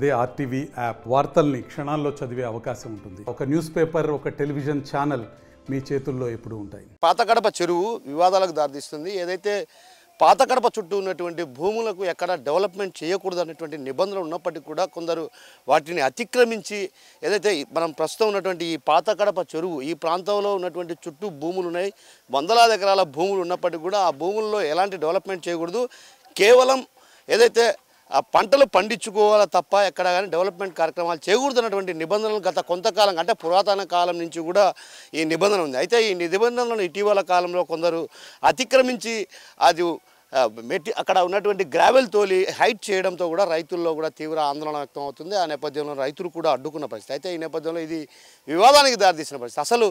అదే RTV app వార్తల్ని క్షణాల్లో చదివే అవకాశం ఉంటుంది. ఒక న్యూస్ పేపర్, ఒక టెలివిజన్ ఛానల్ మీ చేతుల్లో ఎప్పుడూ ఉంటాయి. పాతకడప చెరువు వివాదాలకు దారితీస్తుంది. ఏదైతే పాతకడప చుట్టూ ఉన్నటువంటి భూములకు ఎక్కడ డెవలప్మెంట్ చేయకూడదు అనేటువంటి నిబంధనలు ఉన్నప్పటికీ కూడా కొందరు వాటిని అతిక్రమించి ఏదైతే మనం ప్రస్తుతం ఉన్నటువంటి ఈ పాతకడప చెరువు ఈ ప్రాంతంలో ఉన్నటువంటి చుట్టూ భూములు ఉన్నాయి, వందలాది ఎకరాల భూములు ఉన్నప్పటికీ కూడా ఆ భూముల్లో ఎలాంటి డెవలప్మెంట్ చేయకూడదు, కేవలం ఏదైతే ఆ పంటలు పండించుకోవాలా తప్ప ఎక్కడ కానీ డెవలప్మెంట్ కార్యక్రమాలు చేయకూడదన్నటువంటి నిబంధనలు గత కొంతకాలం అంటే పురాతన కాలం నుంచి కూడా ఈ నిబంధన ఉంది. అయితే ఈ నిబంధనలను ఇటీవల కాలంలో కొందరు అతిక్రమించి అది అక్కడ ఉన్నటువంటి గ్రావెల్ తోలి హైట్ చేయడంతో కూడా రైతుల్లో కూడా తీవ్ర ఆందోళన వ్యక్తం అవుతుంది. ఆ నేపథ్యంలో రైతులు కూడా అడ్డుకున్న పరిస్థితి. అయితే ఈ నేపథ్యంలో ఇది వివాదానికి దారితీసిన పరిస్థితి. అసలు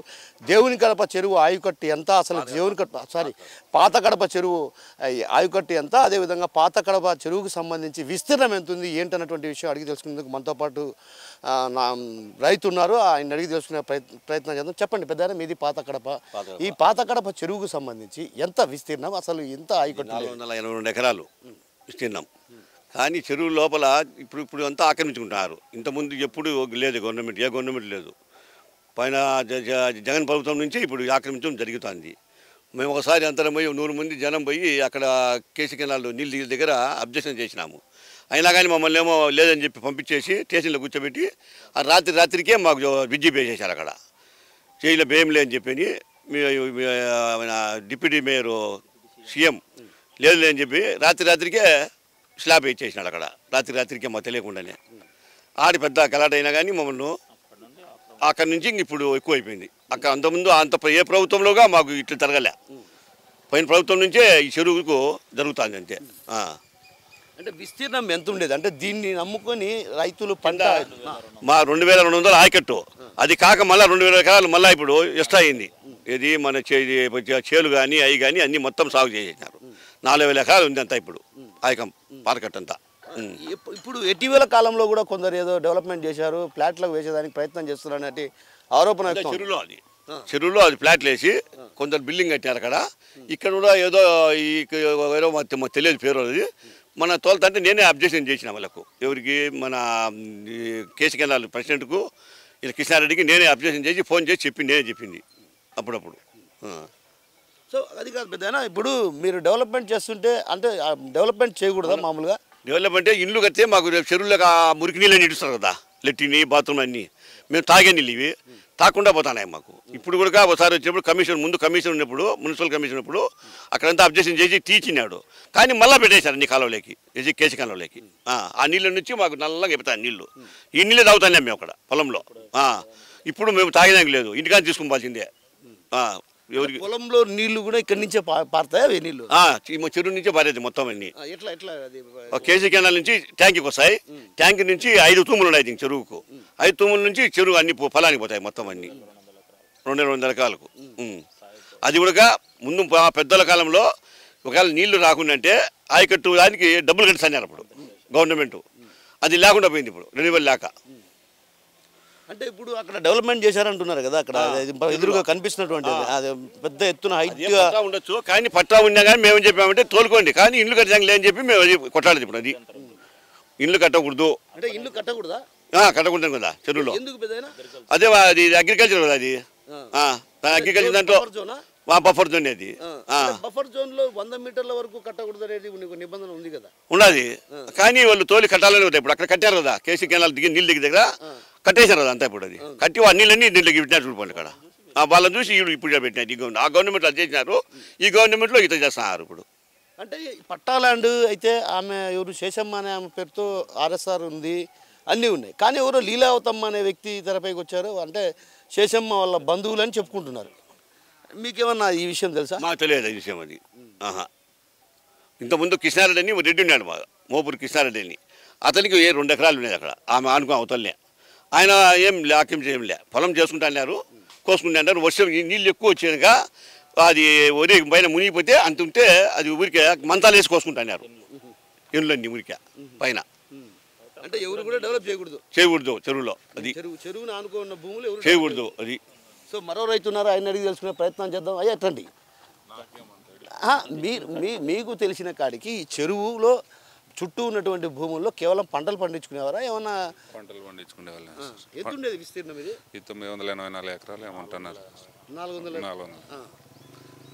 దేవుని కడప చెరువు ఆయుకట్టు ఎంత, అసలు పాత కడప చెరువు ఆయుకట్టు ఎంత, అదేవిధంగా పాత కడప చెరువుకు సంబంధించి విస్తీర్ణం ఎంత ఉంది ఏంటన్నటువంటి విషయం అడిగి తెలుసుకునేందుకు మనతో పాటు రైతు ఉన్నారు. ఆయన అడిగి తెలుసుకునే ప్రయత్నం చేద్దాం. చెప్పండి పెద్ద, మీది పాత కడప. ఈ పాత కడప చెరువుకు సంబంధించి ఎంత విస్తీర్ణం, అసలు ఎంత ఆయుకట్టు? 482 ఎకరాలు విస్తీర్ణం. కానీ చెరువు లోపల ఇప్పుడు అంతా ఆక్రమించుకుంటున్నారు. ఇంతకుముందు ఎప్పుడు లేదు గవర్నమెంట్, ఏ గవర్నమెంట్ లేదు. పైన జగన్ ప్రభుత్వం నుంచి ఇప్పుడు ఆక్రమించడం జరుగుతుంది. మేము ఒకసారి అంతరం పోయి 100 మంది జనం పోయి అక్కడ కేసీ కెనాల్లో నీళ్ళ దగ్గర అబ్జెక్షన్ చేసినాము. అయినా కానీ మమ్మల్ని ఏమో లేదని చెప్పి పంపించేసి స్టేషన్లో కూర్చోబెట్టి ఆ రాత్రికే మాకు విజ్జి వేసేశారు. అక్కడ చేయలే భయం లేదని చెప్పి డిప్యూటీ మేయరు సీఎం లేదు అని చెప్పి రాత్రికే స్లాబ్ ఇచ్చేసినాడు. అక్కడ రాత్రికే మాకు తెలియకుండానే ఆడి పెద్ద గలాట అయినా కానీ మమ్మల్ని అక్కడి నుంచి ఇప్పుడు ఎక్కువైపోయింది. అక్కడ అంతకుముందు ఏ ప్రభుత్వంలోగా మాకు ఇట్లా జరగలే. పైన ప్రభుత్వం నుంచే ఈ చెరువుకు జరుగుతుంది అంతే. అంటే విస్తీర్ణం ఎంత ఉండేది? అంటే దీన్ని నమ్ముకొని రైతులు పంట మా 2200 ఆయకట్టు, అది కాక మళ్ళీ 2000 ఎకరాలు మళ్ళీ ఇప్పుడు ఎక్స్ట్రా అయింది. ఇది మన చేలు కానీ అవి కానీ అన్నీ మొత్తం సాగు చేసేసినారు. 4000 ఎకరాలు ఉంది అంతా ఇప్పుడు ఆయకం పాతకట్టు అంతా. ఇప్పుడు ఇటీవల కాలంలో కూడా కొందరు ఏదో డెవలప్మెంట్ చేశారు, ఫ్లాట్లకు వేసేదానికి ప్రయత్నం చేస్తున్నారు అనే ఆరోపణ. చెరువులో అది ఫ్లాట్లు వేసి కొందరు బిల్డింగ్ కట్టారు అక్కడ. ఇక్కడ కూడా ఏదో ఏదో మాకు తెలియదు పేరు, అది మన తోలుతంటే నేనే అబ్జెక్షన్ చేసిన వాళ్ళకు. ఎవరికి మన కేసీ కెనాల్ ప్రెసిడెంట్కు ఇలా కృష్ణారెడ్డికి నేనే అబ్జెక్షన్ చేసి ఫోన్ చేసి నేనే చెప్పింది అప్పుడప్పుడు. సో అది కాదు పెద్దనా, ఇప్పుడు మీరు డెవలప్మెంట్ చేస్తుంటే అంటే డెవలప్మెంట్ చేయకూడదా? మామూలుగా డెవలప్మెంట్ ఇల్లు కడితే మాకు చెరువులో మురికి నీళ్ళు ఇడుస్తారు కదా, లెట్రిన్ బాత్రూమ్ అన్నీ. మేము తాగే నీళ్ళు ఇవి తాకుండా పోతున్నాయి మాకు. ఇప్పుడు కూడా ఒకసారి వచ్చినప్పుడు ముందు కమిషన్ ఉన్నప్పుడు, మున్సిపల్ కమిషన్ ఉన్నప్పుడు అక్కడంతా అబ్జెక్షన్ చేసి తీర్చినాడు. కానీ మళ్ళీ పెట్టేశారు అన్ని కాలువలోకి, కేసీ కాలువలోకి. ఆ నీళ్ళ నుంచి మాకు నల్లగా ఎప్పుతాయి నీళ్ళు. ఈ నీళ్ళే తాగుతానే మేము అక్కడ పొలంలో. ఇప్పుడు మేము తాగడానికి లేదు, ఇంటికాని తీసుకోవాల్సిందే. ఎవరికి పొలంలో నీళ్లు కూడా ఇక్కడి నుంచే పారుతాయి అవి నీళ్ళు? చెరువు నుంచే పారేది మొత్తం అన్ని. కేసీ కెనాల్ నుంచి ట్యాంక్కి వస్తాయి. ట్యాంక్ నుంచి 5 తూములు ఉన్నాయి దీనికి చెరువుకు. 5 తూముల నుంచి చెరువు అన్ని పొలానికి పోతాయి మొత్తం అన్ని 200 ఎకరాలకు. అది కూడా ముందు పెద్దల కాలంలో ఒకవేళ నీళ్లు రాకుండాంటే ఆయకట్టు దానికి డబ్బులు కట్టిస్తున్నారు అప్పుడు గవర్నమెంట్. అది లేకుండా పోయింది ఇప్పుడు రెన్యువల్ లేక. అంటే ఇప్పుడు అక్కడ డెవలప్మెంట్ చేశారంటున్నారు కదా, అక్కడ ఎదురుగా కనిపిస్తున్నటువంటి అది పెద్ద ఎత్తున హైట్గా ఉండొచ్చు. కానీ పట్టా ఉన్నా కానీ మేము చెప్పామంటే తోలుకోండి, కానీ ఇల్లు కట్టడానికి లేని చెప్పి మేము అది కొట్టాలి. ఇప్పుడు అది ఇల్లు కట్టకూడదు. అంటే ఇల్లు కట్టకూడదా? కట్టకూడదు కదా చెరువులో. ఎందుకు పెద్దనా? అదే అది అగ్రికల్చర్ కదా, అది అగ్రికల్చర్ దాంట్లో బఫర్ జోన్. అది బఫర్ జోన్ లో 100 మీటర్ల వరకు కట్టకూడదు అనేది నిబంధన ఉంది కదా. ఉన్నది, కానీ వాళ్ళు తోలి కట్టాలని ఉంటాయి. ఇప్పుడు అక్కడ కట్టారు కదా కేసీ కెనాల్ నీళ్ళ దగ్గర కట్టేశారు కదా అంతా. ఇప్పుడు అది కట్టి ఆ నీళ్ళన్నీ నీళ్ళకి పెట్టినారు చూడండి అక్కడ. వాళ్ళని చూసి ఇప్పుడు పెట్టినారు ఈ గవర్నమెంట్. ఆ గవర్నమెంట్లో అది చేసినారు, ఈ గవర్నమెంట్లో ఇట్లా చేస్తున్నారు ఇప్పుడు. అంటే పట్టా ల్యాండ్ అయితే ఆమె ఎవరు శేషమ్మ అనే ఆమె పేరుతో ఆర్ఎస్ఆర్ ఉంది, అన్నీ ఉన్నాయి. కానీ ఎవరో లీలావతమ్మ అనే వ్యక్తి తెరపైకి వచ్చారు. అంటే శేషమ్మ వాళ్ళ బంధువులు అని చెప్పుకుంటున్నారు. మీకేమన్నా ఈ విషయం తెలుసా? మాకు తెలియదు ఈ విషయం అది. ఇంతకుముందు కృష్ణారెడ్డి అని రెడ్డి ఉన్నాడు, మా మోపూరు కృష్ణారెడ్డి అని. అతనికి 2 ఎకరాలు ఉన్నాయి అక్కడ, ఆమె అనుకో అవతలనే. ఆయన ఏం ఆక్రమించలే, పొలం చేసుకుంటా అన్నారు, కోసుకుంటా అన్నారు. వర్షం నీళ్ళు ఎక్కువ వచ్చాక అది ఒరి పైన మునిగిపోతే అంత ఉంటే అది ఊరికే మంతాలు వేసి కోసుకుంటా అన్నారు ఇళ్ళన్నీ ఊరికే పైన. అంటే ఎవరు కూడా డెవలప్ చేయకూడదు చెరువులో, అది చెరువును ఆనుకున్న భూములు చేయకూడదు అది. సో మరో రైతు ఉన్నారు, ఆయన అడిగి తెలుసుకునే ప్రయత్నం చేద్దాం. అయ్యా ఎట్టండి, మీకు తెలిసిన కాడికి ఈ చెరువులో చుట్టూ ఉన్నటువంటి భూముల్లో కేవలం పంటలు పండించుకునేవారా ఏమన్నా? పంటలు పండించుకునే వాళ్ళం. ఎంత ఉండేది విస్తీర్ణం ఇది? ఈ 984 ఎకరాలు ఏమంటున్నారు. 400.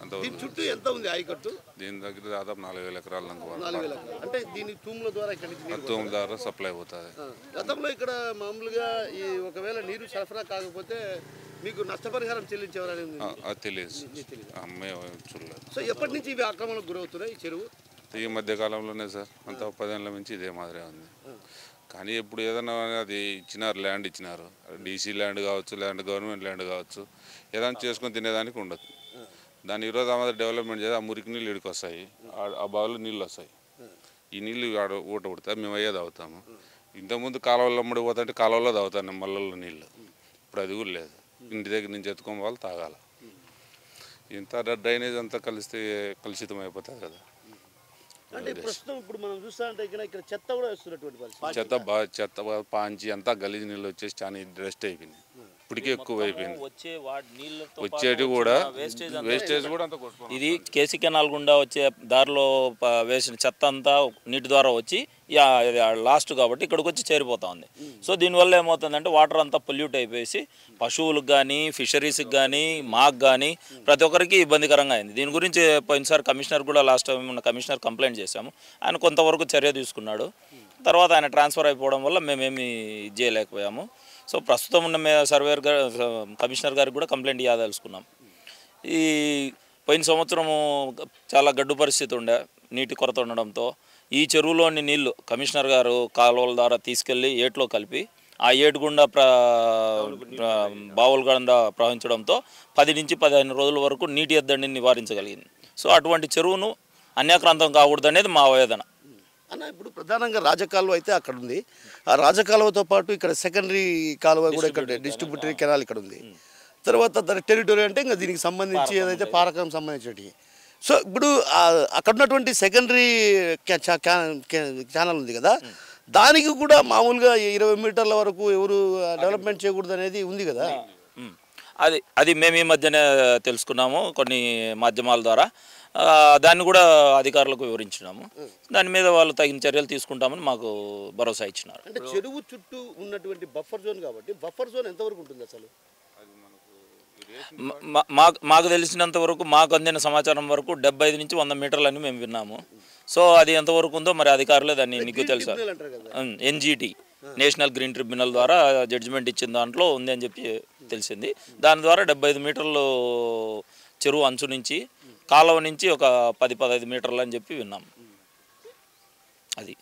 అంత దీని చుట్టూ ఎంత ఉంది ఆయకట్టు? దీని దగ్గర దాదాపు 4000 ఎకరాల దాకా 4000 ఎకరాలు. అంటే దీని తూముల ద్వారా ఇక్కడ నుంచి నీరు తూము ద్వారా సప్లై అవుతుంది. గతంలో ఇక్కడ మామూలుగా ఈ ఒకవేళ నీరు సరఫరా కాకపోతే మీకు నష్టపరిహారం చెల్లించేవారని అది తెలియదు, మేము చూడలేదు. సో ఎప్పటి నుంచి ఇవి ఆక్రమణకు గురవుతున్నాయి ఈ చెరువు? ఈ మధ్య కాలంలోనే సార్, అంత 10 ఏళ్ళ నుంచి ఇదే మాదిరే ఉంది. కానీ ఇప్పుడు ఏదైనా అది ఇచ్చినారు, ల్యాండ్ ఇచ్చినారు, డీసీ ల్యాండ్ కావచ్చు, ల్యాండ్ గవర్నమెంట్ ల్యాండ్ కావచ్చు, ఏదైనా చేసుకొని తినేదానికి ఉండదు. దాన్ని ఈరోజు ఆమె డెవలప్మెంట్ చేసి ఆ మురికి నీళ్ళు ఇడికి వస్తాయి, ఆ బావిలో నీళ్ళు వస్తాయి. ఈ నీళ్ళు ఆడ ఊట పుడతాయి, మేము అయ్యే తాగుతాము. ఇంతకుముందు కాలువల్లో ముడి పోతుంటే కాలువలో తాగుతాను మల్లల్లో నీళ్ళు. ఇప్పుడు అది కూడా లేదు, ఇంటి దగ్గర నుంచి ఎత్తుకొని వాళ్ళు తాగాలి. ఇంత డ్రైనేజ్ అంతా కలుషితం అయిపోతుంది కదా. అంటే ప్రస్తుతం ఇప్పుడు మనం చూస్తా అంటే ఇక్కడ చెత్త కూడా వేస్తున్నటువంటి పరిస్థితి. చెత్త పాంచి అంతా గలీజ్ నీళ్ళు వచ్చేసి చాలా డస్ట్ అయిపోయింది. ఇప్పటికే ఎక్కువ అయిపోయింది. వచ్చేటి కూడా వేస్టేజ్ కూడా అంతా కొట్టుకోవాలి. ఇది కేసీ కెనాల్ గుండా వచ్చే దారిలో వేసిన చెత్త అంతా నీటి ద్వారా వచ్చి లాస్ట్ కాబట్టి ఇక్కడికి వచ్చి చేరిపోతా ఉంది. సో దీనివల్ల ఏమవుతుందంటే వాటర్ అంతా పొల్యూట్ అయిపోయేసి పశువులకు కానీ ఫిషరీస్కి కానీ మాకు కానీ ప్రతి ఒక్కరికి ఇబ్బందికరంగా అయింది. దీని గురించి పోయినసారి కమిషనర్ కూడా లాస్ట్ టైం ఉన్న కమిషనర్ కంప్లైంట్ చేశాము. ఆయన కొంతవరకు చర్య తీసుకున్నాడు. తర్వాత ఆయన ట్రాన్స్ఫర్ అయిపోవడం వల్ల మేమేమి ఇది చేయలేకపోయాము. సో ప్రస్తుతం ఉన్న సర్వేయర్ గారు కమిషనర్ గారికి కూడా కంప్లైంట్ ఇవ్వదలుచుకున్నాం. ఈ పోయిన సంవత్సరము చాలా గడ్డు పరిస్థితి ఉండే, నీటి కొరత ఉండడంతో ఈ చెరువులోని నీళ్లు కమిషనర్ గారు కాలువల ద్వారా తీసుకెళ్ళి ఏట్లో కలిపి ఆ ఏటు గుండా బావుల గుండా ప్రవహించడంతో 10 నుంచి 15 రోజుల వరకు నీటి ఎద్దడిని నివారించగలిగింది. సో అటువంటి చెరువును అన్యాక్రాంతం కాకూడదు అనేది మా ఆవేదన. అన్న ఇప్పుడు ప్రధానంగా రాజకాలువ అయితే అక్కడ ఉంది. ఆ రాజకాలువతో పాటు ఇక్కడ సెకండరీ కాలువ కూడా ఇక్కడ డిస్ట్రిబ్యూటరీ కెనాల్ ఇక్కడ ఉంది. తర్వాత దాని టెరిటరీ అంటే ఇంకా దీనికి సంబంధించి ఏదైతే పారకం సంబంధించినవి. సో ఇప్పుడు అక్కడ ఉన్నటువంటి సెకండరీ ఛానల్ ఉంది కదా, దానికి కూడా మామూలుగా 20 మీటర్ల వరకు ఎవరు డెవలప్మెంట్ చేయకూడదు అనేది ఉంది కదా. అది మేము ఈ మధ్యనే తెలుసుకున్నాము కొన్ని మాధ్యమాల ద్వారా. దాన్ని కూడా అధికారులకు వివరించినాము. దాని మీద వాళ్ళు తగిన చర్యలు తీసుకుంటామని మాకు భరోసా ఇచ్చినారు. అంటే చెరువు చుట్టూ ఉన్నటువంటి బఫర్ జోన్ కాబట్టి బఫర్ జోన్ ఎంతవరకు ఉంటుంది అసలు? మాకు తెలిసినంత వరకు, మాకు అందిన సమాచారం వరకు 75 నుంచి 100 మీటర్లని మేము విన్నాము. సో అది ఎంతవరకు ఉందో మరి అధికారులే దాన్ని నీకు తెలుసా. ఎన్జిటి నేషనల్ గ్రీన్ ట్రిబ్యునల్ ద్వారా జడ్జిమెంట్ ఇచ్చిన దాంట్లో ఉంది అని చెప్పి తెలిసింది. దాని ద్వారా 75 మీటర్లు చెరువు అంచు నుంచి కాలువ నుంచి ఒక 10-15 మీటర్లు అని చెప్పి విన్నాం. అది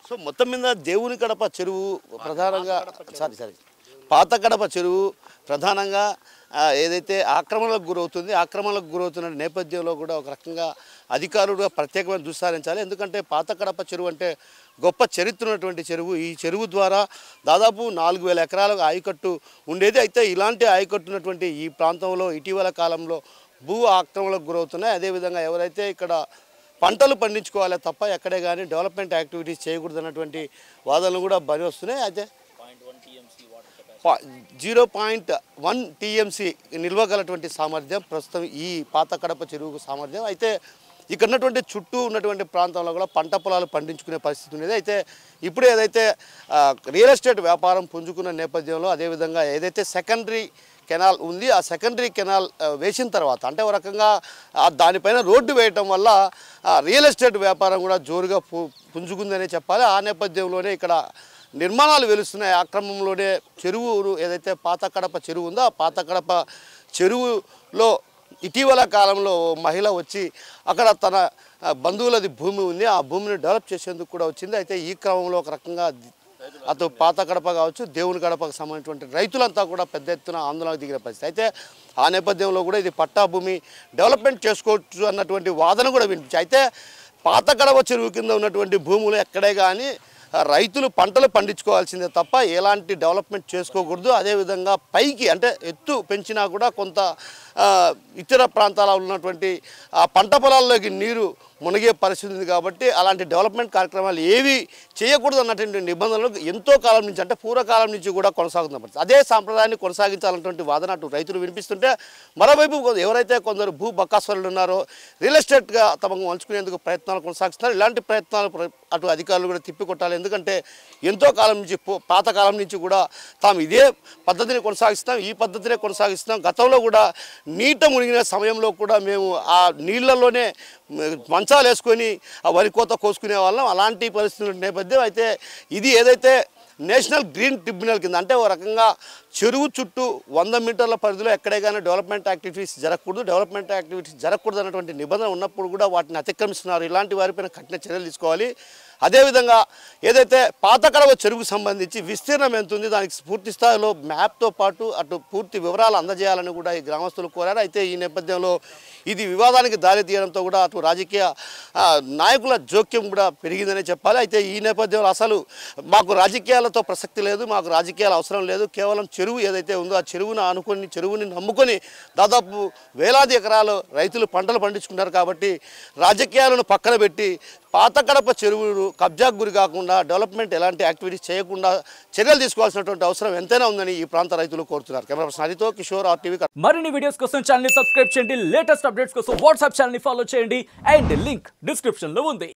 సో మొత్తం మీద దేవుని కడప చెరువు ప్రధానంగా పాత కడప చెరువు ప్రధానంగా ఏదైతే ఆక్రమణలకు గురవుతున్న నేపథ్యంలో కూడా ఒక రకంగా అధికారులుగా ప్రత్యేకమైన దృష్టి సారించాలి. ఎందుకంటే పాత కడప చెరువు అంటే గొప్ప చరిత్ర ఉన్నటువంటి చెరువు. ఈ చెరువు ద్వారా దాదాపు 4000 ఎకరాలకు ఆయకట్టు ఉండేది. అయితే ఇలాంటి ఆయకట్టు ఉన్నటువంటి ఈ ప్రాంతంలో ఇటీవల కాలంలో భూ ఆక్రమణలకు గురవుతున్నాయి. అదేవిధంగా ఎవరైతే ఇక్కడ పంటలు పండించుకోవాలి తప్ప ఎక్కడే కానీ డెవలప్మెంట్ యాక్టివిటీస్ చేయకూడదు అన్నటువంటి వాదనలు కూడా బలి వస్తున్నాయి. అయితే 0.1 టీఎంసీ నిల్వగలటువంటి సామర్థ్యం ప్రస్తుతం ఈ పాత కడప చెరువుకు సామర్థ్యం. అయితే ఇక్కడ ఉన్నటువంటి చుట్టూ ఉన్నటువంటి ప్రాంతంలో కూడా పంట పొలాలు పండించుకునే పరిస్థితి ఉండేది. అయితే ఇప్పుడు ఏదైతే రియల్ ఎస్టేట్ వ్యాపారం పుంజుకున్న నేపథ్యంలో అదేవిధంగా ఏదైతే సెకండరీ కెనాల్ ఉంది, ఆ సెకండరీ కెనాల్ వేసిన తర్వాత అంటే ఒక రకంగా దానిపైన రోడ్డు వేయటం వల్ల రియల్ ఎస్టేట్ వ్యాపారం కూడా జోరుగా పుంజుకుందనే చెప్పాలి. ఆ నేపథ్యంలోనే ఇక్కడ నిర్మాణాలు వెలుస్తున్నాయి. ఆక్రమంలోనే చెరువు ఏదైతే పాత కడప చెరువు ఉందో ఆ పాత కడప చెరువులో ఇటీవల కాలంలో మహిళ వచ్చి అక్కడ తన బంధువులది భూమి ఉంది, ఆ భూమిని డెవలప్ చేసేందుకు కూడా వచ్చింది. అయితే ఈ క్రమంలో ఒక రకంగా అటు పాత కడప కావచ్చు దేవుని కడపకు సంబంధించినటువంటి రైతులంతా కూడా పెద్ద ఎత్తున ఆందోళనకు దిగిన పరిస్థితి. అయితే ఆ నేపథ్యంలో కూడా ఇది పట్టా భూమి డెవలప్మెంట్ చేసుకోవచ్చు అన్నటువంటి వాదన కూడా వినిపించాయి. అయితే పాత కడప చెరువు కింద ఉన్నటువంటి భూములు ఎక్కడే కానీ రైతులు పంటలు పండించుకోవాల్సిందే తప్ప ఎలాంటి డెవలప్మెంట్ చేసుకోకూడదు. అదేవిధంగా పైకి అంటే ఎత్తు పెంచినా కూడా కొంత ఇతర ప్రాంతాల్లో ఉన్నటువంటి ఆ పంట పొలాల్లోకి నీరు మునిగే పరిస్థితి ఉంది కాబట్టి అలాంటి డెవలప్మెంట్ కార్యక్రమాలు ఏవి చేయకూడదు అన్నటువంటి నిబంధనలు ఎంతో కాలం నుంచి అంటే పూర్వకాలం నుంచి కూడా కొనసాగుతున్న పరిస్థితి. అదే సాంప్రదాయాన్ని కొనసాగించాలన్నటువంటి వాదన అటు రైతులు వినిపిస్తుంటే, మరోవైపు ఎవరైతే కొందరు భూ బకాసురులు ఉన్నారో రియల్ ఎస్టేట్గా తమకు మలుచుకునేందుకు ప్రయత్నాలు కొనసాగిస్తున్నారు. ఇలాంటి ప్రయత్నాలు అటు అధికారులు కూడా తిప్పికొట్టాలి. ఎందుకంటే ఎంతో కాలం నుంచి పాతకాలం నుంచి కూడా తాము ఇదే పద్ధతిని కొనసాగిస్తున్నాం, ఈ పద్ధతినే కొనసాగిస్తున్నాం. గతంలో కూడా నీట మునిగిన సమయంలో కూడా మేము ఆ నీళ్లలోనే మంచాలు వేసుకొని ఆ వరి కోత కోసుకునే వాళ్ళం. అలాంటి పరిస్థితుల నేపథ్యం అయితే ఇది ఏదైతే నేషనల్ గ్రీన్ ట్రిబ్యునల్ కింద అంటే ఓ రకంగా చెరువు చుట్టూ 100 మీటర్ల పరిధిలో ఎక్కడే కానీ డెవలప్మెంట్ యాక్టివిటీస్ జరగకూడదు అన్నటువంటి నిబంధన ఉన్నప్పుడు కూడా వాటిని అతిక్రమిస్తున్నారు. ఇలాంటి వారిపైన కఠిన చర్యలు తీసుకోవాలి. అదేవిధంగా ఏదైతే పాత కడవ చెరువుకు సంబంధించి విస్తీర్ణం ఎంత ఉంది దానికి పూర్తి స్థాయిలో మ్యాప్తో పాటు అటు పూర్తి వివరాలు అందజేయాలని కూడా ఈ గ్రామస్తులు కోరారు. అయితే ఈ నేపథ్యంలో ఇది వివాదానికి దారి తీయడంతో కూడా అటు రాజకీయ నాయకుల జోక్యం కూడా పెరిగిందనే చెప్పాలి. అయితే ఈ నేపథ్యంలో అసలు మాకు రాజకీయాలతో ప్రసక్తి లేదు, మాకు రాజకీయాలు అవసరం లేదు, కేవలం చెరువు ఏదైతే ఉందో ఆ చెరువుని నమ్ముకొని దాదాపు వేలాది ఎకరాలు రైతులు పంటలు పండించుకున్నారు. కాబట్టి రాజకీయాలను పక్కన పెట్టి పాత కడప చెరువులు కబ్జాకు గురి కాకుండా డెవలప్మెంట్ ఎలాంటి యాక్టివిటీస్ చేయకుండా చర్యలు తీసుకోవాల్సినటువంటి అవసరం ఎంతైనా ఉందని ఈ ప్రాంత రైతులు కోరుతున్నారు. కెమెరా పర్సన్ హరితో కిషోర్, RTV. మరిన్ని వీడియోస్ కోసం ఛానల్ ని సబ్స్క్రైబ్ చేయండి, లేటెస్ట్ అప్డేట్స్ కోసం వాట్సాప్ ఛానల్ ని ఫాలో చేయండి అండ్ లింక్ డిస్క్రిప్షన్ లో ఉంది.